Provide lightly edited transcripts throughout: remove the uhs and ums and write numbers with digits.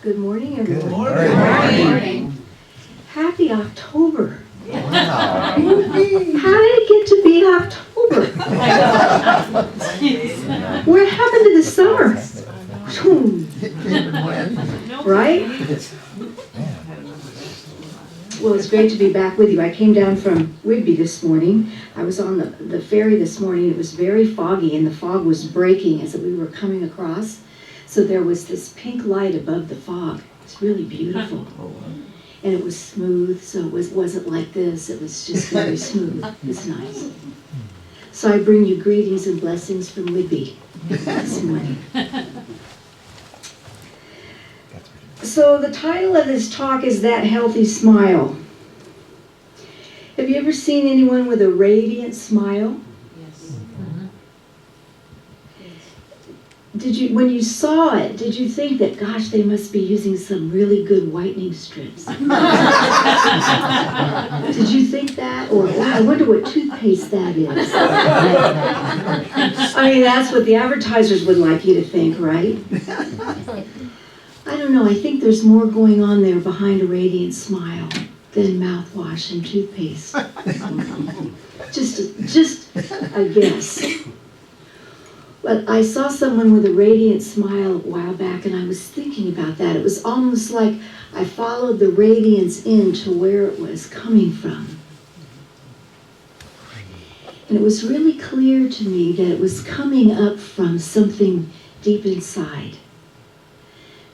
Good morning, everyone. Good morning. Happy October. Wow. How did it get to be October? What happened to the summer? Right? Well, it's great to be back with you. I came down from Whidbey this morning. I was on the ferry this morning. It was very foggy, and the fog was breaking as we were coming across. So there was this pink light above the fog. It's really beautiful. And it was smooth, so it wasn't like this. It was just very smooth. It's nice. So I bring you greetings and blessings from Whidbey this morning. So the title of this talk is That Healthy Smile. Have you ever seen anyone with a radiant smile? Yes. When you saw it, did you think that, gosh, they must be using some really good whitening strips? Did you think that? Or, I wonder what toothpaste that is. I mean, that's what the advertisers would like you to think, right? I don't know, I think there's more going on there behind a radiant smile than mouthwash and toothpaste. Just a guess. But I saw someone with a radiant smile a while back, and I was thinking about that. It was almost like I followed the radiance into where it was coming from. And it was really clear to me that it was coming up from something deep inside.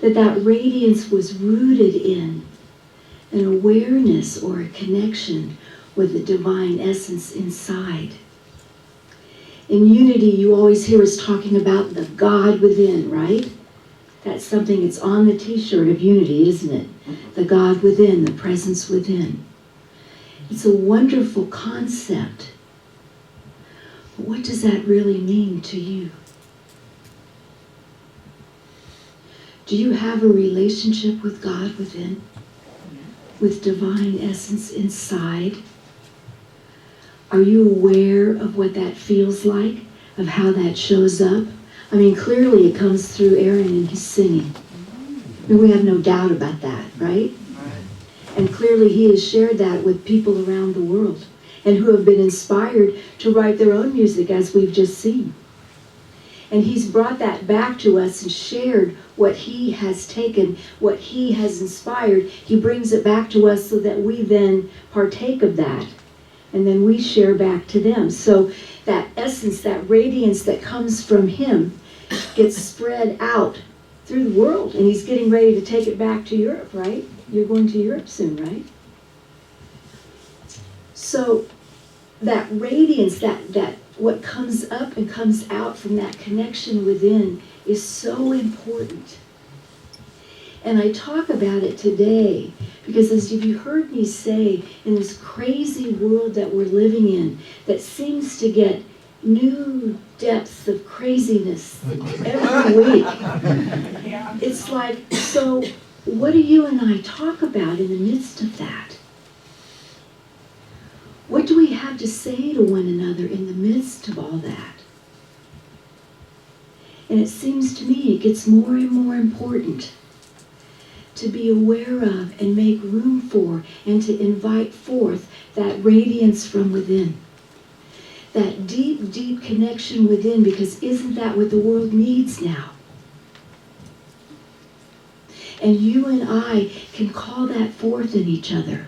That radiance was rooted in an awareness or a connection with the divine essence inside. In Unity, you always hear us talking about the God within, right? That's something that's on the t-shirt of Unity, isn't it? The God within, the presence within. It's a wonderful concept. But what does that really mean to you? Do you have a relationship with God within? With divine essence inside? Are you aware of what that feels like? Of how that shows up? I mean, clearly it comes through Aaron and his singing. And we have no doubt about that, right? And clearly he has shared that with people around the world and who have been inspired to write their own music, as we've just seen. And he's brought that back to us and shared what he has taken, what he has inspired. He brings it back to us so that we then partake of that. And then we share back to them. So that essence, that radiance that comes from him gets spread out through the world. And he's getting ready to take it back to Europe, right? You're going to Europe soon, right? So that radiance, that what comes up and comes out from that connection within is so important. And I talk about it today because, as you heard me say, in this crazy world that we're living in that seems to get new depths of craziness every week, it's like, so what do you and I talk about in the midst of that? What do we have to say to one another in the midst of all that? And it seems to me it gets more and more important to be aware of and make room for and to invite forth that radiance from within. That deep, deep connection within, because isn't that what the world needs now? And you and I can call that forth in each other.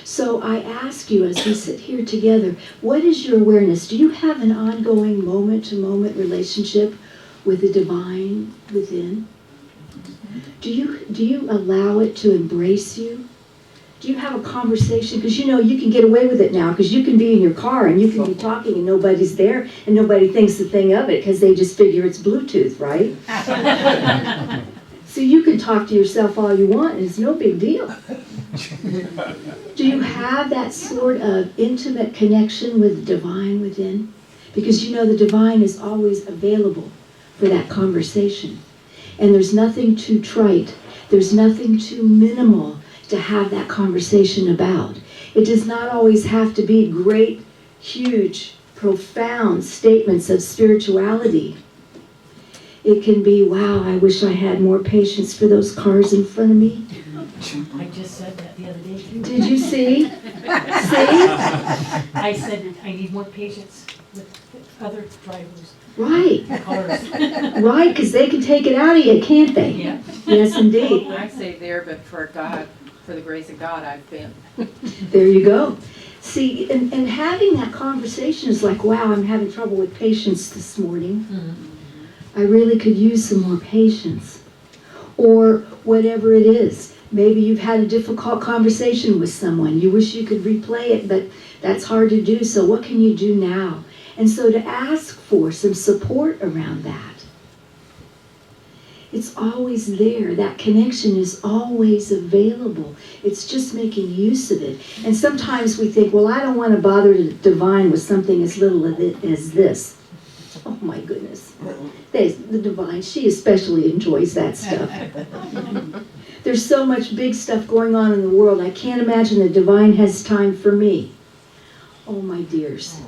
So I ask you as we sit here together, what is your awareness? Do you have an ongoing moment-to-moment relationship with the divine within? Do you allow it to embrace you? Do you have a conversation? Because you can get away with it now, because you can be in your car and you can be talking and nobody's there and nobody thinks a thing of it because they just figure it's Bluetooth, right? So you can talk to yourself all you want and it's no big deal. Do you have that sort of intimate connection with the divine within? Because the divine is always available for that conversation. And there's nothing too trite. There's nothing too minimal to have that conversation about. It does not always have to be great, huge, profound statements of spirituality. It can be, wow, I wish I had more patience for those cars in front of me. I just said that the other day. Did you see? See? I said I need more patience with other drivers, Right, cars. right, because they can take it out of you, can't they? Yeah. Yes, indeed. I say there, but for God, for the grace of God, I've been. There you go. See, and having that conversation is like, wow, I'm having trouble with patience this morning. Mm-hmm. I really could use some more patience. Or whatever it is. Maybe you've had a difficult conversation with someone. You wish you could replay it, but that's hard to do. So what can you do now? And so to ask for some support around that. It's always there. That connection is always available. It's just making use of it. And sometimes we think, well, I don't want to bother the divine with something as little as this. Oh my goodness. The divine, she especially enjoys that stuff. There's so much big stuff going on in the world. I can't imagine the divine has time for me. Oh my dears.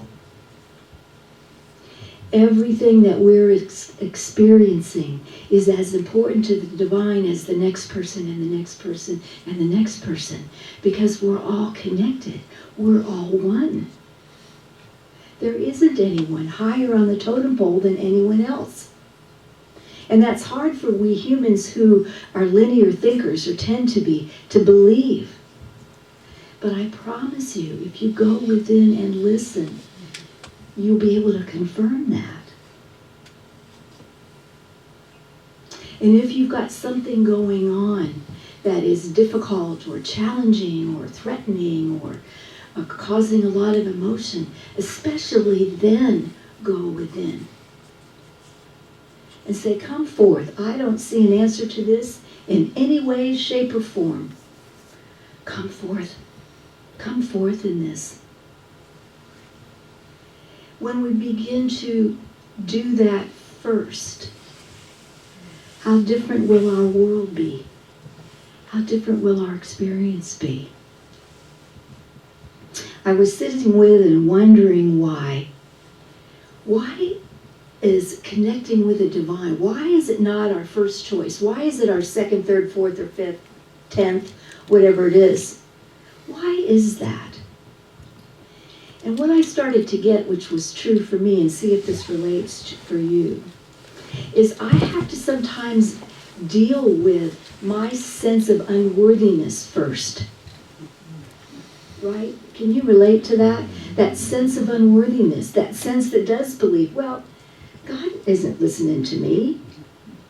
Everything that we're experiencing is as important to the divine as the next person and the next person and the next person, because we're all connected. We're all one. There isn't anyone higher on the totem pole than anyone else. And that's hard for we humans who are linear thinkers, or tend to be, to believe. But I promise you, if you go within and listen, you'll be able to confirm that. And if you've got something going on that is difficult or challenging or threatening or causing a lot of emotion, especially then go within. And say, come forth. I don't see an answer to this in any way, shape, or form. Come forth. Come forth in this. When we begin to do that first, how different will our world be? How different will our experience be? I was sitting with it and wondering why. Why is connecting with the divine, why is it not our first choice? Why is it our second, third, fourth, or fifth, 10th, whatever it is? Why is that? And what I started to get, which was true for me, and see if this relates for you, is I have to sometimes deal with my sense of unworthiness first. Right? Can you relate to that? That sense of unworthiness, that sense that does believe, well, God isn't listening to me,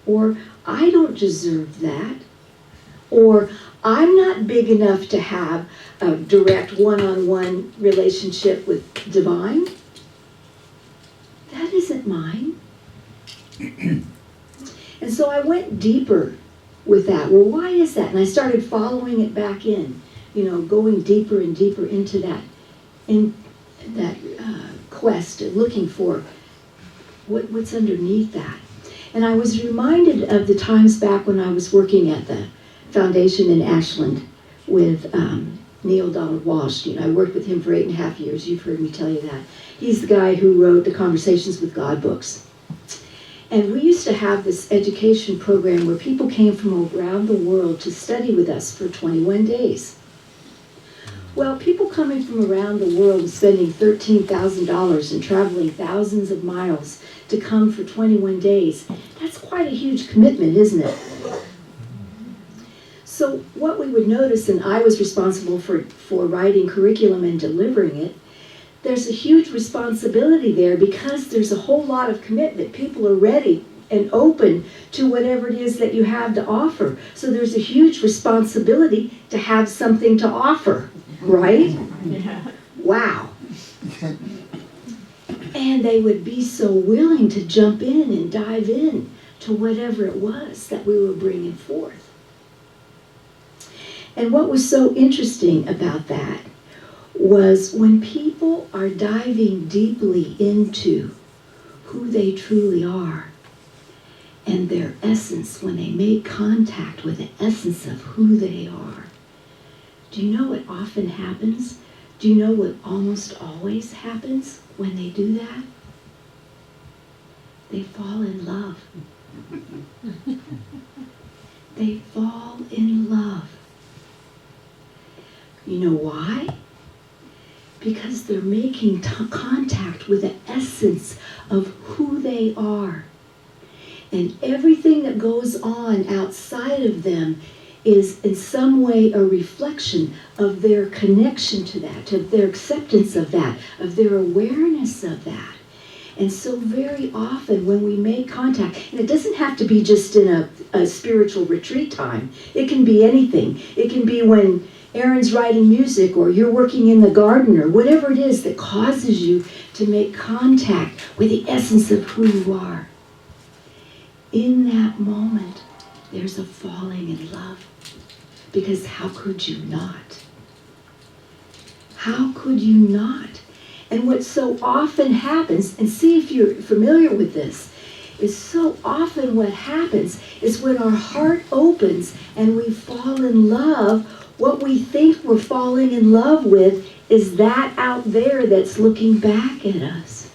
or I don't deserve that, or I'm not big enough to have a direct one-on-one relationship with divine. That isn't mine. And so I went deeper with that. Well, why is that? And I started following it back in, going deeper and deeper into that, quest of looking for what's underneath that. And I was reminded of the times back when I was working at the foundation in Ashland with Neil Donald Walsh. I worked with him for 8.5 years. You've heard me tell you that. He's the guy who wrote the Conversations with God books. And we used to have this education program where people came from around the world to study with us for 21 days. Well, people coming from around the world and spending $13,000 and traveling thousands of miles to come for 21 days, that's quite a huge commitment, isn't it? So what we would notice, and I was responsible for writing curriculum and delivering it, there's a huge responsibility there because there's a whole lot of commitment. People are ready and open to whatever it is that you have to offer. So there's a huge responsibility to have something to offer, right? Yeah. Wow. And they would be so willing to jump in and dive in to whatever it was that we were bringing forth. And what was so interesting about that was when people are diving deeply into who they truly are and their essence, when they make contact with the essence of who they are, do you know what often happens? Do you know what almost always happens when they do that? They fall in love. They fall in love. You know why? Because they're making contact with the essence of who they are. And everything that goes on outside of them is in some way a reflection of their connection to that, of their acceptance of that, of their awareness of that. And so very often when we make contact, and it doesn't have to be just in a spiritual retreat time. It can be anything. It can be when Aaron's writing music or you're working in the garden or whatever it is that causes you to make contact with the essence of who you are. In that moment, there's a falling in love. Because how could you not? How could you not? And what so often happens, and see if you're familiar with this, is so often what happens is when our heart opens and we fall in love, what we think we're falling in love with is that out there that's looking back at us.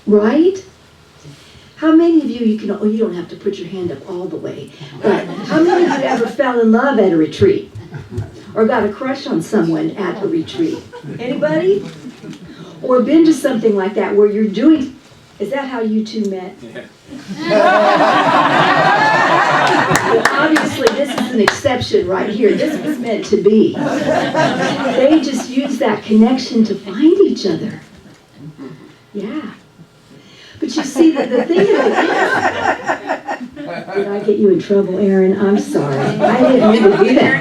Right? How many of you don't have to put your hand up all the way, but how many of you ever fell in love at a retreat? Or got a crush on someone at a retreat? Anybody? Or been to something like that where you're doing, is that how you two met? Yeah. Well, obviously, this is an exception right here. This was meant to be. They just used that connection to find each other. Yeah. But you see, the thing of it is, did I get you in trouble, Aaron? I'm sorry. I didn't mean to do that.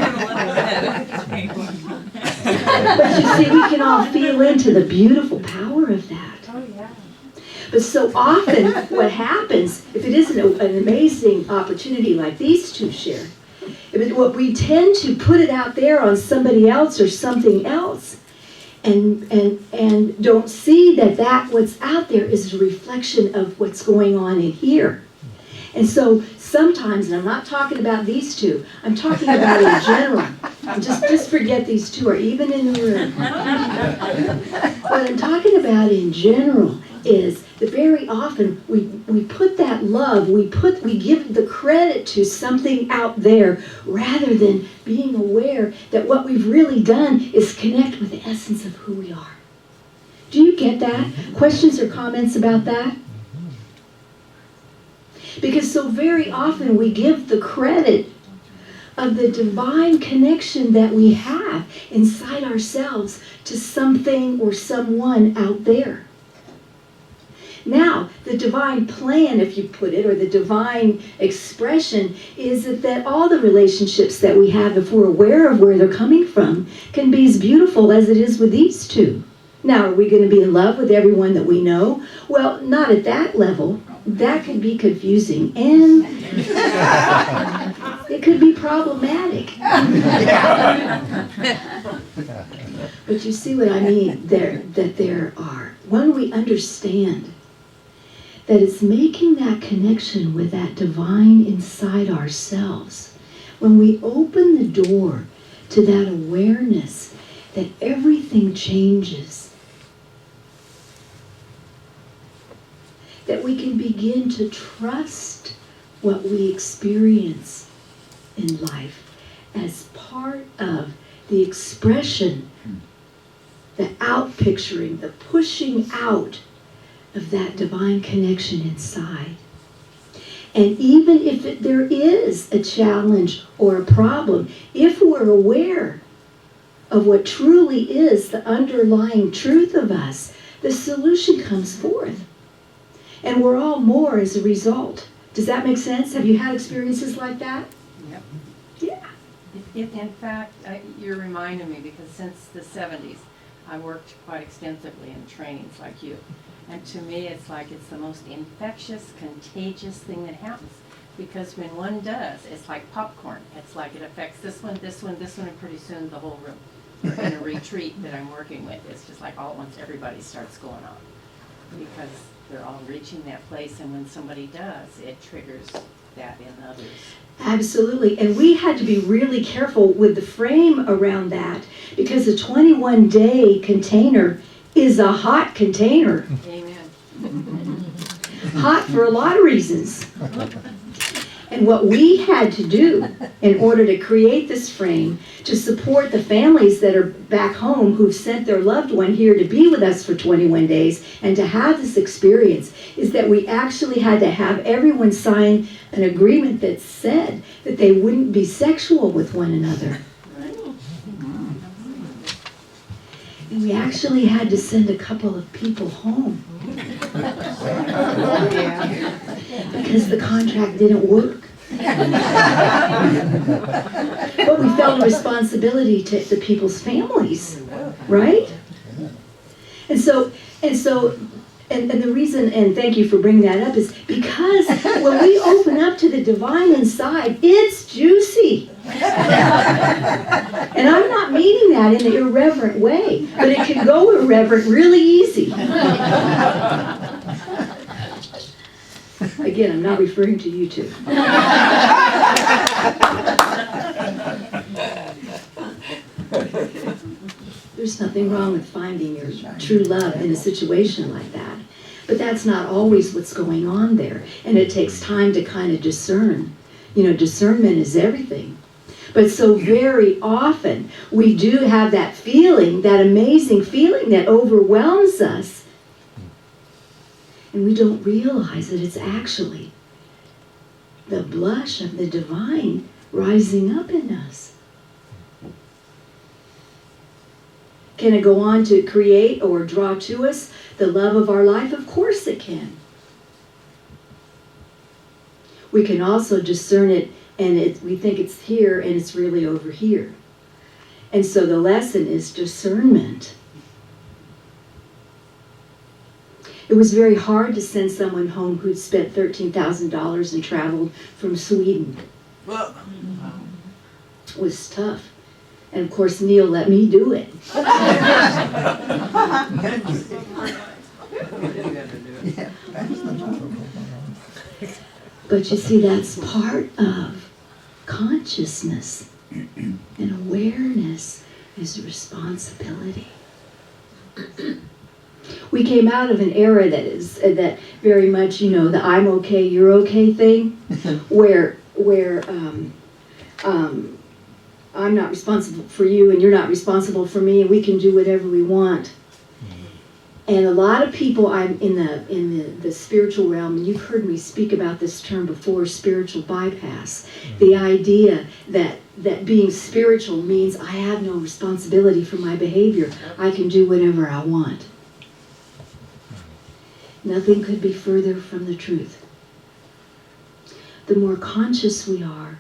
But you see, we can all feel into the beautiful power of that. Oh, yeah. But so often what happens, if it isn't an amazing opportunity like these two share, what we tend to put it out there on somebody else or something else and don't see that what's out there is a reflection of what's going on in here. And so sometimes, and I'm not talking about these two, I'm talking about in general. Just forget these two are even in the room. What I'm talking about in general is that very often we put that love, we give the credit to something out there rather than being aware that what we've really done is connect with the essence of who we are. Do you get that? Questions or comments about that? Because so very often we give the credit of the divine connection that we have inside ourselves to something or someone out there. Now, the divine plan, if you put it, or the divine expression, is that all the relationships that we have, if we're aware of where they're coming from, can be as beautiful as it is with these two. Now, are we going to be in love with everyone that we know? Well, not at that level. That could be confusing, and it could be problematic. But you see what I mean? That there are, when we understand that it's making that connection with that divine inside ourselves, when we open the door to that awareness that everything changes, that we can begin to trust what we experience in life as part of the expression, the outpicturing, the pushing out of that divine connection inside. And even if there is a challenge or a problem, if we're aware of what truly is the underlying truth of us, the solution comes forth. And we're all more as a result. Does that make sense? Have you had experiences like that? Yep. Yeah. In fact, you're reminding me because since the 70s, I worked quite extensively in trainings like you. And to me, it's like it's the most infectious, contagious thing that happens. Because when one does, it's like popcorn. It's like it affects this one, this one, this one, and pretty soon the whole room. In a retreat that I'm working with, it's just like all at once everybody starts going on. Because they're all reaching that place, and when somebody does, it triggers that in others. Absolutely. And we had to be really careful with the frame around that, because a 21-day container is a hot container. Amen. Hot for a lot of reasons. And what we had to do in order to create this frame to support the families that are back home who've sent their loved one here to be with us for 21 days and to have this experience is that we actually had to have everyone sign an agreement that said that they wouldn't be sexual with one another. And we actually had to send a couple of people home because the contract didn't work. But we felt a responsibility to the people's families, right? And the reason, and thank you for bringing that up, is because when we open up to the divine inside, it's juicy. And I'm not meaning that in an irreverent way, but it can go irreverent really easy. Again, I'm not referring to you two. There's nothing wrong with finding your true love in a situation like that. But that's not always what's going on there. And it takes time to kind of discern. You know, discernment is everything. But so very often, we do have that feeling, that amazing feeling that overwhelms us. And we don't realize that it's actually the blush of the divine rising up in us. Can it go on to create or draw to us the love of our life? Of course it can. We can also discern it, and we think it's here, and it's really over here. And so the lesson is discernment. It was very hard to send someone home who'd spent $13,000 and traveled from Sweden. It was tough. And of course, Neil let me do it. But you see, that's part of consciousness. And awareness is responsibility. We came out of an era that very much, you know, the I'm okay, you're okay thing, where I'm not responsible for you and you're not responsible for me and we can do whatever we want. And a lot of people, I'm in the spiritual realm, and you've heard me speak about this term before, spiritual bypass. The idea that being spiritual means I have no responsibility for my behavior. I can do whatever I want. Nothing could be further from the truth. The more conscious we are,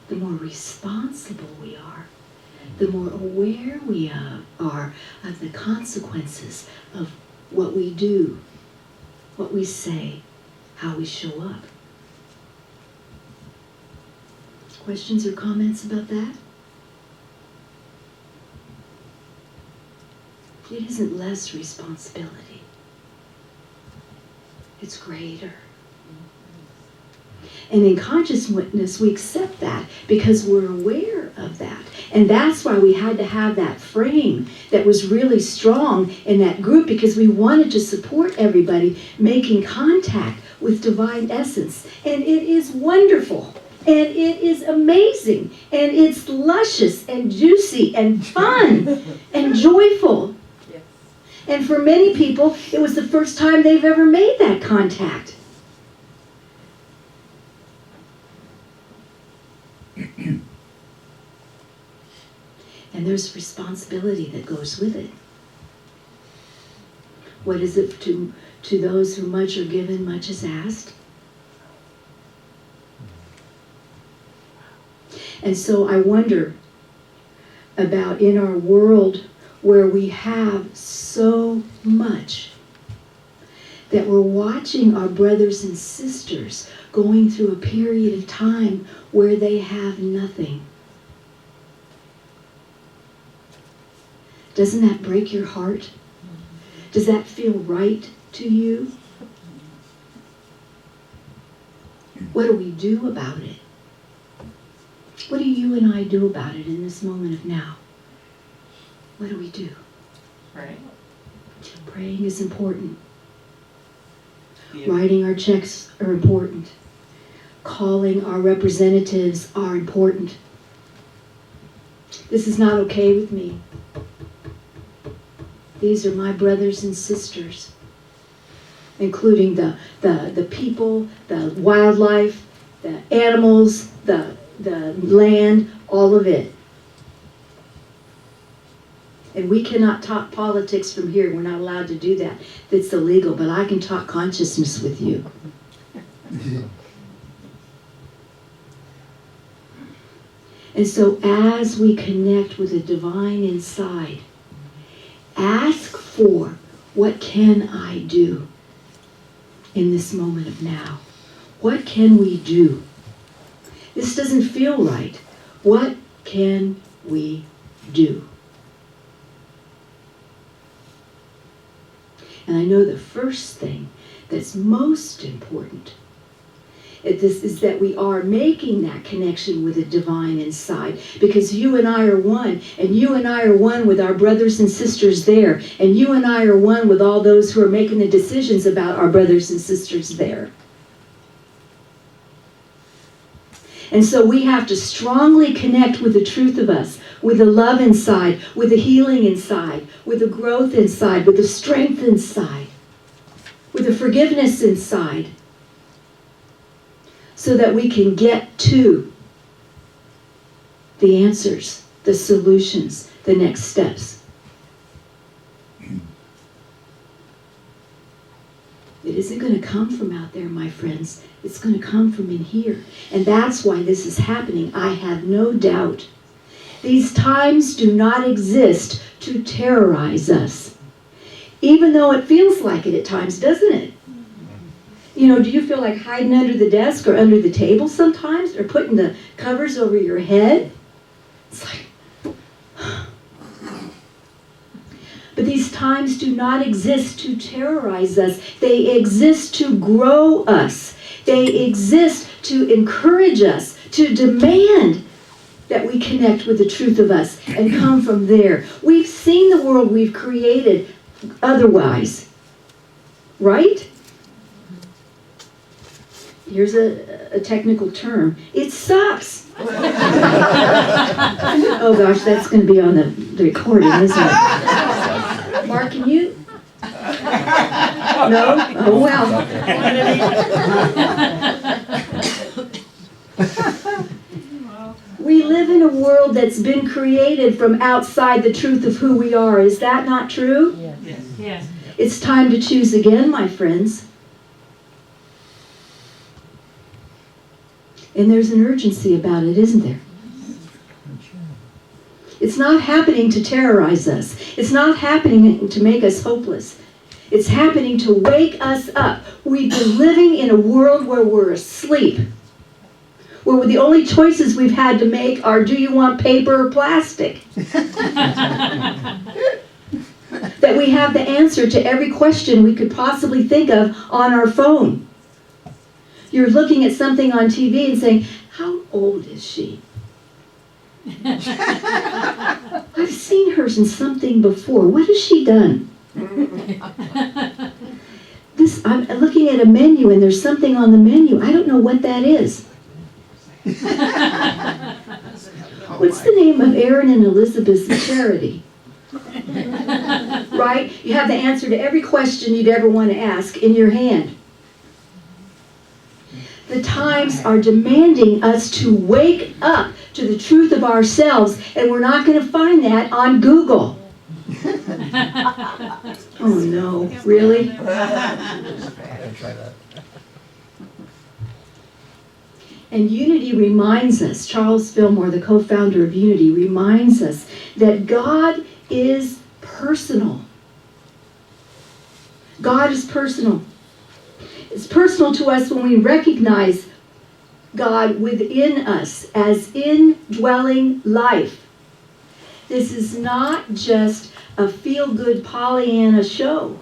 the more responsible we are, the more aware we are of the consequences of what we do, what we say, how we show up. Questions or comments about that? It isn't less responsibility. It's greater. And in consciousness, we accept that because we're aware of that. And that's why we had to have that frame that was really strong in that group, because we wanted to support everybody making contact with divine essence. And it is wonderful. And it is amazing. And it's luscious and juicy and fun and joyful. Yes. And for many people, it was the first time they've ever made that contact. And there's responsibility that goes with it. What is it to those who much are given, much is asked? And so I wonder about in our world where we have so much, that we're watching our brothers and sisters going through a period of time where they have nothing. Doesn't that break your heart? Does that feel right to you? What do we do about it? What do you and I do about it in this moment of now? What do we do? Right. Praying is important. Yeah. Writing our checks are important. Calling our representatives are important. This is not okay with me. These are my brothers and sisters, including the people, the wildlife, the animals, the land, all of it. And we cannot talk politics from here. We're not allowed to do that. That's illegal, but I can talk consciousness with you. And so as we connect with the divine inside, ask for, what can I do in this moment of now? What can we do? This doesn't feel right. What can we do? And I know the first thing that's most important is that we are making that connection with the divine inside, because you and I are one, and you and I are one with our brothers and sisters there, and you and I are one with all those who are making the decisions about our brothers and sisters there. And so we have to strongly connect with the truth of us, with the love inside, with the healing inside, with the growth inside, with the strength inside, with the forgiveness inside, so that we can get to the answers, the solutions, the next steps. It isn't going to come from out there, my friends. It's going to come from in here. And that's why this is happening. I have no doubt. These times do not exist to terrorize us. Even though it feels like it at times, doesn't it? You know, do you feel like hiding under the desk or under the table sometimes? Or putting the covers over your head? It's like... But these times do not exist to terrorize us. They exist to grow us. They exist to encourage us, to demand that we connect with the truth of us and come from there. We've seen the world we've created otherwise, right? Here's a technical term. It sucks. Oh gosh, that's going to be on the recording, isn't it? Mark, can you? No? Oh well. We live in a world that's been created from outside the truth of who we are. Is that not true? Yes. Yes. It's time to choose again, my friends. And there's an urgency about it, isn't there? It's not happening to terrorize us. It's not happening to make us hopeless. It's happening to wake us up. We've been living in a world where we're asleep, where the only choices we've had to make are, do you want paper or plastic? That we have the answer to every question we could possibly think of on our phone. You're looking at something on TV and saying, how old is she? I've seen her in something before. What has she done? I'm looking at a menu and there's something on the menu. I don't know what that is. What's the name of Aaron and Elizabeth's charity? Right? You have the answer to every question you'd ever want to ask in your hand. The times are demanding us to wake up to the truth of ourselves, and we're not going to find that on Google. Oh no, really? And Unity reminds us, Charles Fillmore, the co-founder of Unity, reminds us that God is personal. God is personal. It's personal to us when we recognize God within us as indwelling life. This is not just a feel-good Pollyanna show.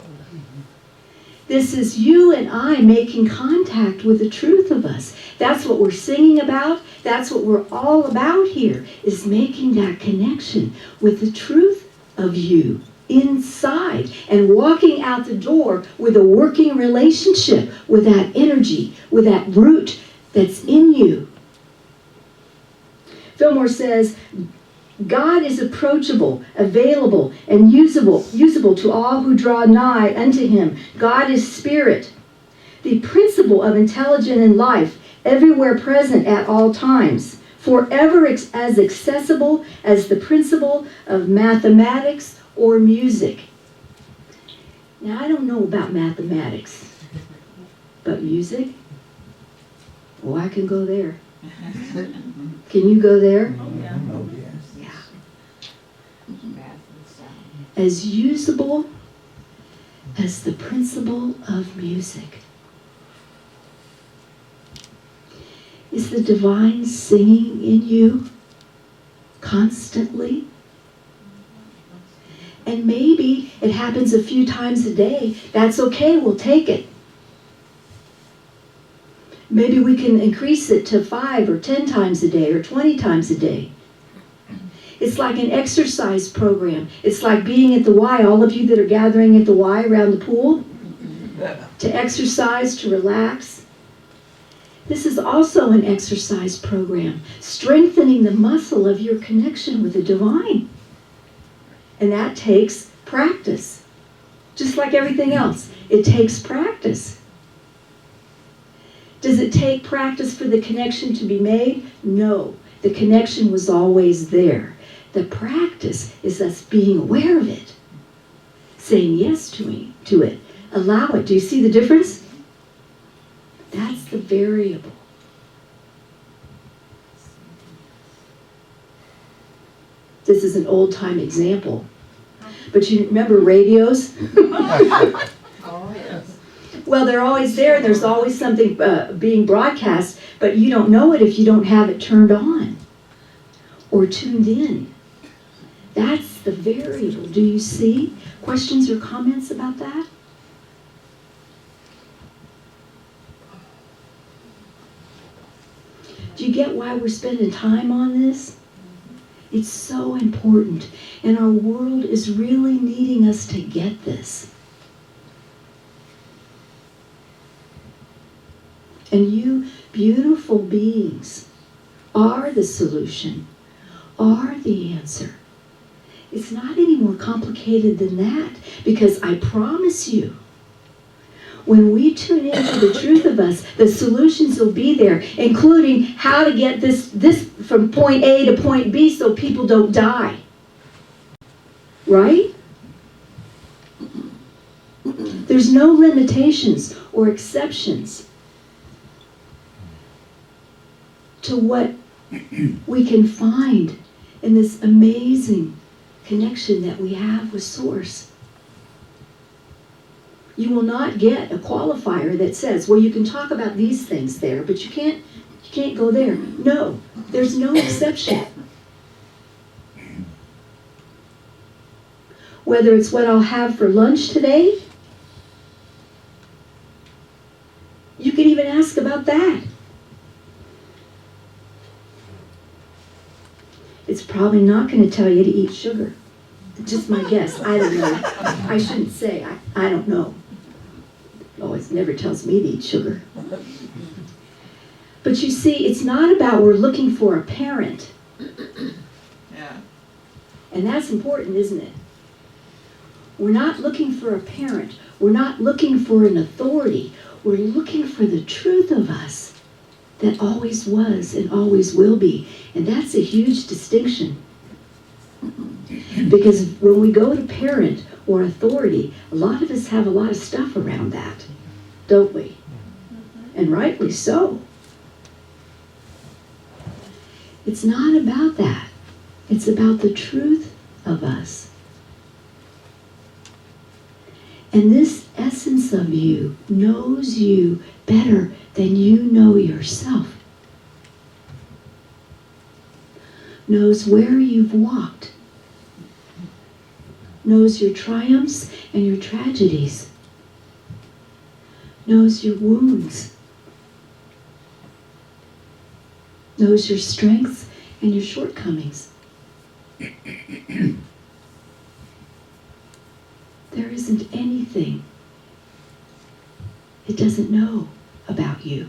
This is you and I making contact with the truth of us. That's what we're singing about. That's what we're all about here, is making that connection with the truth of you inside and walking out the door with a working relationship with that energy, with that root that's in you. Fillmore says, God is approachable, available, and usable to all who draw nigh unto him. God is spirit, the principle of intelligence in life, everywhere present at all times, forever as accessible as the principle of mathematics or music. Now, I don't know about mathematics, but music? Oh, I can go there. Can you go there? Oh, yeah. Oh, yes. As usable as the principle of music. Is the divine singing in you constantly? And maybe it happens a few times a day. That's okay, we'll take it. Maybe we can increase it to 5 or 10 times a day or 20 times a day. It's like an exercise program. It's like being at the Y, all of you that are gathering at the Y around the pool, to exercise, to relax. This is also an exercise program, strengthening the muscle of your connection with the divine. And that takes practice. Just like everything else, it takes practice. Does it take practice for the connection to be made? No. The connection was always there. The practice is us being aware of it, saying yes to it, allow it. Do you see the difference? That's the variable. This is an old-time example. But you remember radios? Oh, yes. Well, they're always there, and there's always something being broadcast, but you don't know it if you don't have it turned on or tuned in. That's the variable. Do you see? Questions or comments about that? Do you get why we're spending time on this? It's so important, and our world is really needing us to get this. And you beautiful beings are the solution, are the answer. It's not any more complicated than that, because I promise you, when we tune into the truth of us, the solutions will be there, including how to get this from point A to point B so people don't die. Right? There's no limitations or exceptions to what we can find in this amazing connection that we have with Source. You will not get a qualifier that says, well, you can talk about these things there, but you can't go there. No, there's no exception. Whether it's what I'll have for lunch today, you can even ask about that. It's probably not going to tell you to eat sugar. Just my guess. I don't know. I shouldn't say. I don't know. Oh, it never tells me to eat sugar. But you see, it's not about we're looking for a parent. Yeah. And that's important, isn't it? We're not looking for a parent. We're not looking for an authority. We're looking for the truth of us that always was and always will be. And that's a huge distinction. Because when we go to parent or authority, a lot of us have a lot of stuff around that, don't we? And rightly so. It's not about that. It's about the truth of us. And this essence of you knows you better than you know yourself. Knows where you've walked. Knows your triumphs and your tragedies. Knows your wounds. knows your strengths and your shortcomings. There isn't anything it doesn't know about you.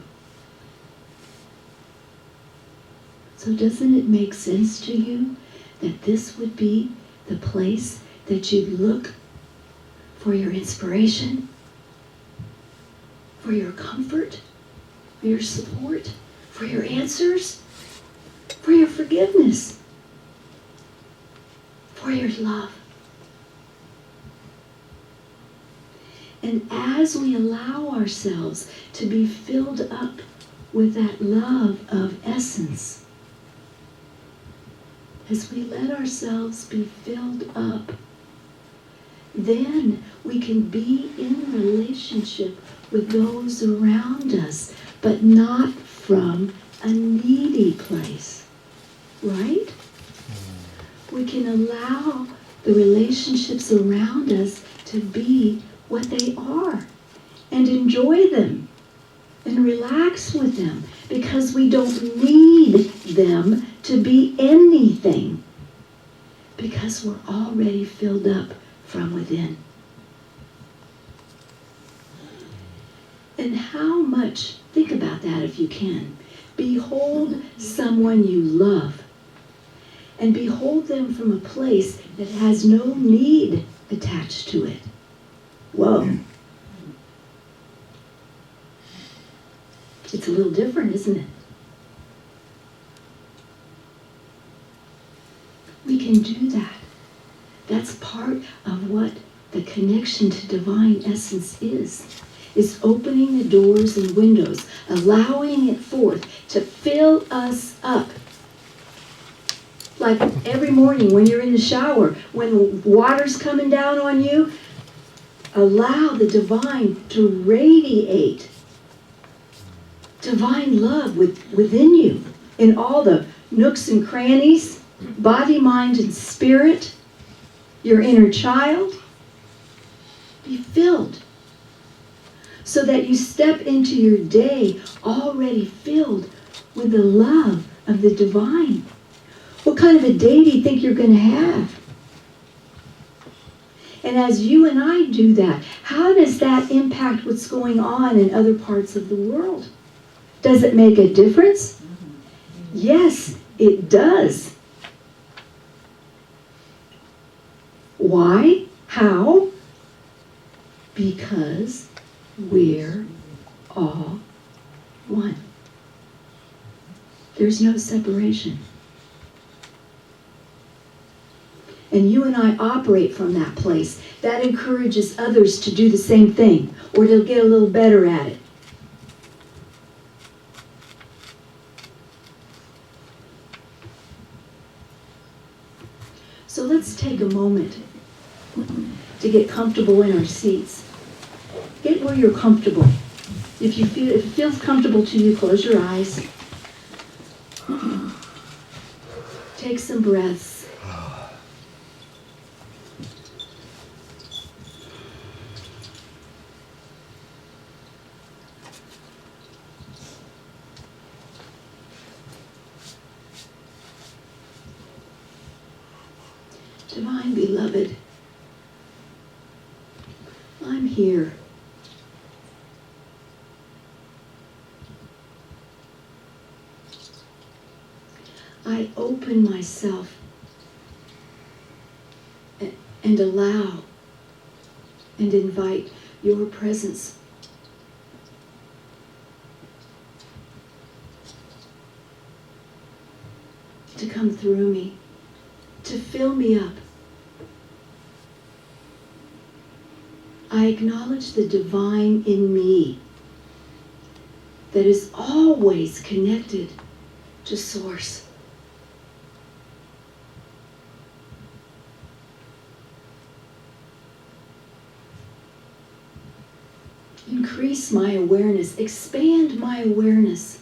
So doesn't it make sense to you that this would be the place that you'd look for your inspiration, for your comfort, for your support, for your answers, for your forgiveness, for your love? And as we allow ourselves to be filled up with that love of essence, as we let ourselves be filled up, then we can be in relationship with those around us, but not from a needy place, right? We can allow the relationships around us to be what they are and enjoy them and relax with them, because we don't need them to be anything, because we're already filled up from within. And how much, think about that if you can, behold someone you love, and behold them from a place that has no need attached to it. Whoa. It's a little different, isn't it? We can do that. That's part of what the connection to divine essence is opening the doors and windows, allowing it forth to fill us up. Like every morning when you're in the shower, when water's coming down on you, allow the divine to radiate divine love within you, in all the nooks and crannies, body, mind, and spirit, your inner child. Be filled so that you step into your day already filled with the love of the divine. What kind of a day do you think you're going to have? And as you and I do that, how does that impact what's going on in other parts of the world? Does it make a difference? Yes, it does. Why? How? Because we're all one. There's no separation. And you and I operate from that place. That encourages others to do the same thing, or to get a little better at it. So let's take a moment to get comfortable in our seats. Get where you're comfortable. If it feels comfortable to you, close your eyes. Take some breaths. Divine Beloved, I'm here. I open myself and allow and invite your presence. To come through me, to fill me up. I acknowledge the divine in me that is always connected to Source. Increase my awareness, expand my awareness.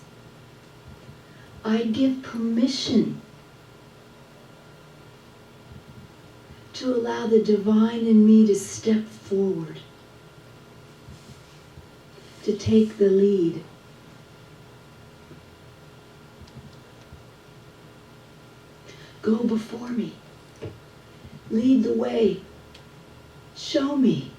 I give permission to allow the divine in me to step forward, to take the lead, Go before me. Lead the way. Show me.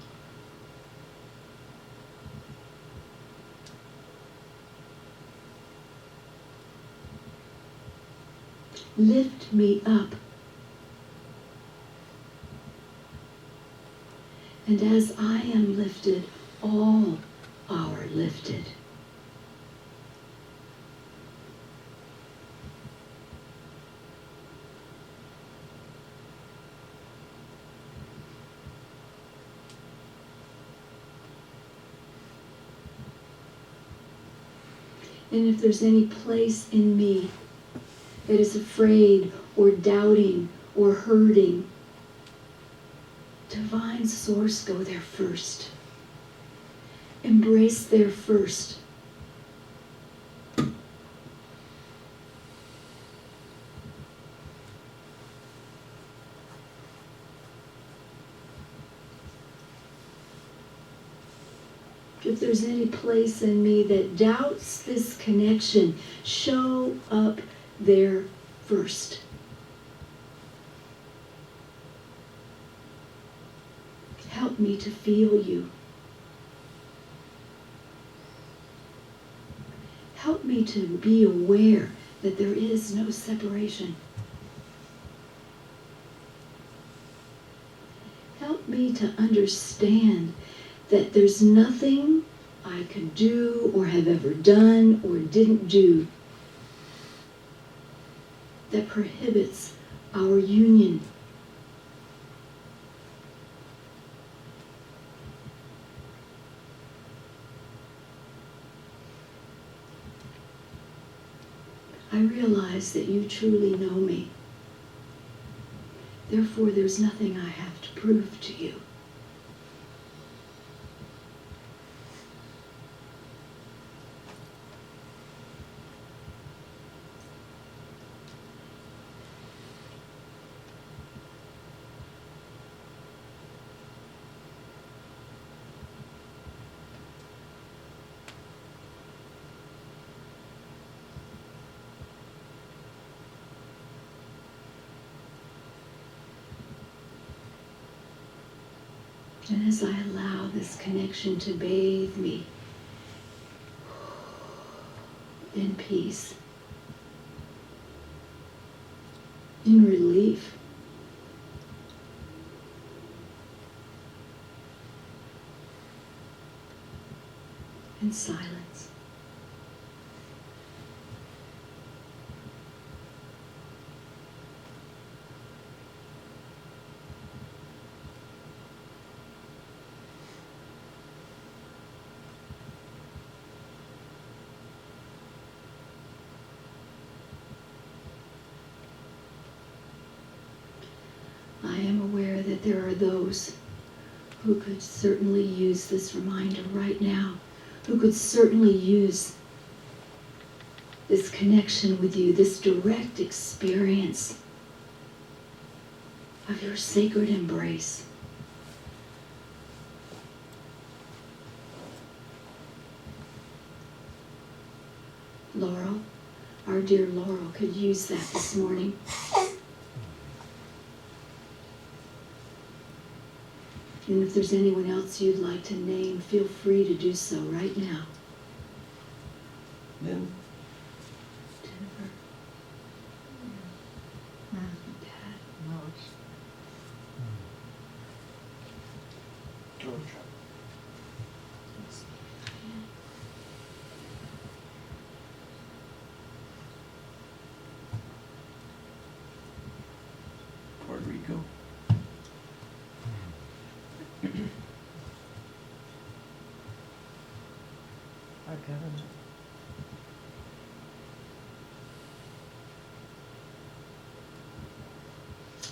Lift me up. And as I am lifted, all are lifted. And if there's any place in me that is afraid or doubting or hurting, Divine Source, go there first. Embrace there first. If there's any place in me that doubts this connection, show up there first. Help me to feel you. Help me to be aware that there is no separation. Help me to understand that there's nothing I could do or have ever done or didn't do that prohibits our union. I realize that you truly know me. Therefore, there's nothing I have to prove to you. And as I allow this connection to bathe me in peace, in relief, in silence, I am aware that there are those who could certainly use this reminder right now, who could certainly use this connection with you, this direct experience of your sacred embrace. Laurel, our dear Laurel, could use that this morning. And if there's anyone else you'd like to name, feel free to do so right now. Lynn, Jennifer, Dad, Lois. George, Puerto Rico, Our government.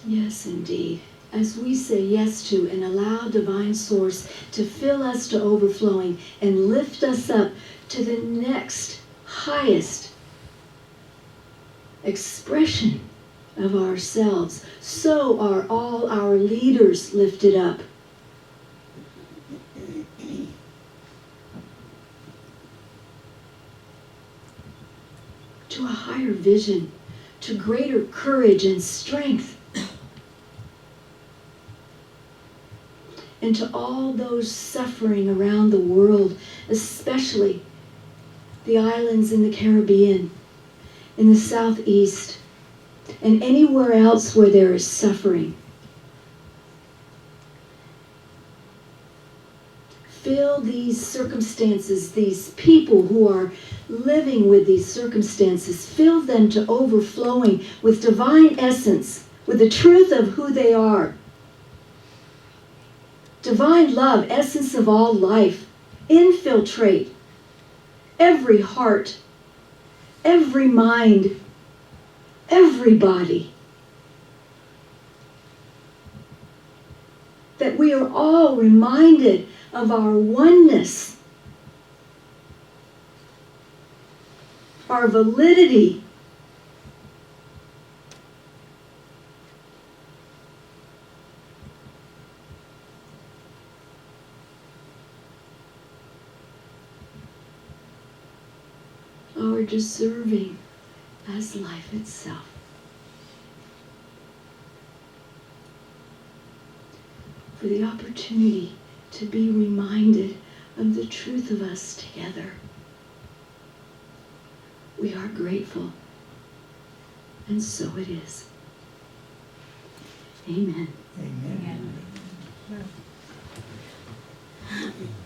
yes, indeed. As we say yes to and allow Divine Source to fill us to overflowing and lift us up to the next highest expression of ourselves, so are all our leaders lifted up. To a higher vision, to greater courage and strength. And to all those suffering around the world, especially the islands in the Caribbean, in the Southeast, and anywhere else where there is suffering. Fill these circumstances, these people who are living with these circumstances, fill them to overflowing with divine essence, with the truth of who they are. Divine love, essence of all life, infiltrate every heart, every mind, every body. That we are all reminded of our oneness, our validity, our deserving as life itself. For the opportunity to be reminded of the truth of us together. We are grateful, and so it is. Amen. Amen. Yeah.